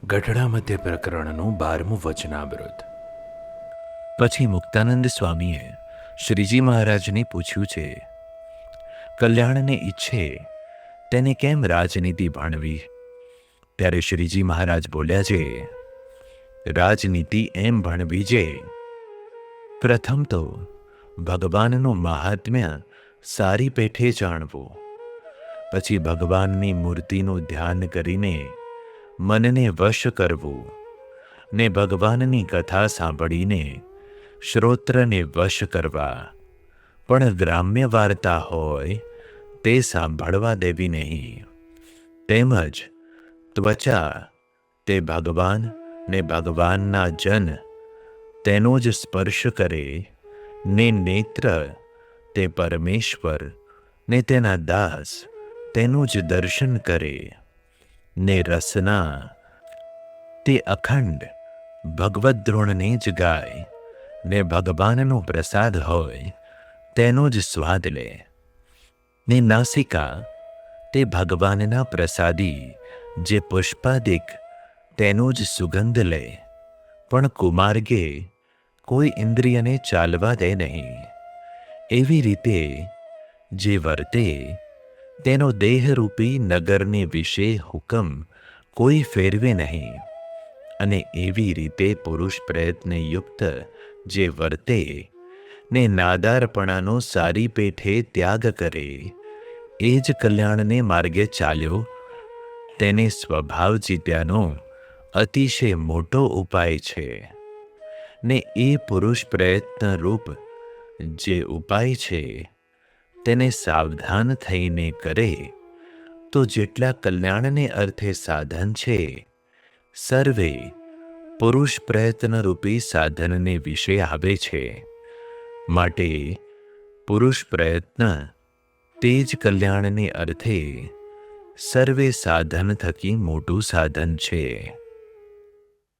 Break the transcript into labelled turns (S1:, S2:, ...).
S1: ગઢડા મધ્ય પ્રકરણનું 12મું વચનામૃત.
S2: પછી મુક્તાનંદ સ્વામીએ શ્રીજી મહારાજને પૂછ્યું છે, કલ્યાણને ઈચ્છે તેને કેમ રાજનીતિ ભણવી? ત્યારે શ્રીજી મહારાજ બોલ્યા છે, રાજનીતિ એમ ભણવી જે પ્રથમ તો ભગવાનનું મહાત્મ્ય સારી પેઠે જાણવું, પછી ભગવાનની મૂર્તિનું ધ્યાન કરીને મનને વશ કરવું ને ભગવાનની કથા સાંભળીને શ્રોત્રને વશ કરવા, પણ ગ્રામ્ય વાર્તા હોય તે સાંભળવા દેવી નહીં. તેમજ ત્વચા તે ભગવાન ને ભગવાનના જન તેનો જ સ્પર્શ કરે, ને નેત્ર તે પરમેશ્વર ને તેના દાસ તેનું જ દર્શન કરે, ને રસના તે અખંડ ભગવદ્ દ્રોણને જ ગાય, ને ભગવાનનો પ્રસાદ હોય તેનો જ સ્વાદ લે, ને નાસિકા તે ભગવાનના પ્રસાદી જે પુષ્પાદિક તેનો જ સુગંધ લે, પણ કુમાર્ગે કોઈ ઇન્દ્રિયને ચાલવા દે નહીં. એવી રીતે જે વર્તે તેનો દેહરૂપી નગરને વિશે હુકમ કોઈ ફેરવે નહીં, અને એવી રીતે પુરુષ પ્રયત્નયુક્ત જે વર્તે ને નાદારપણાનો સારી પેઠે ત્યાગ કરે, એ જ કલ્યાણને માર્ગે ચાલ્યો, તેને સ્વભાવ જીત્યાનો અતિશય મોટો ઉપાય છે. ને એ પુરુષ પ્રયત્ન રૂપ જે ઉપાય છે તેને સાવધાન થઈને કરે તો જેટલા કલ્યાણને અર્થે સાધન છે, સર્વે પુરુષ પ્રયત્ન રૂપી સાધનને વિશે આવે છે. માટે પુરુષ પ્રયત્ન તે જ કલ્યાણને અર્થે સર્વે સાધન થકી મોટું સાધન છે.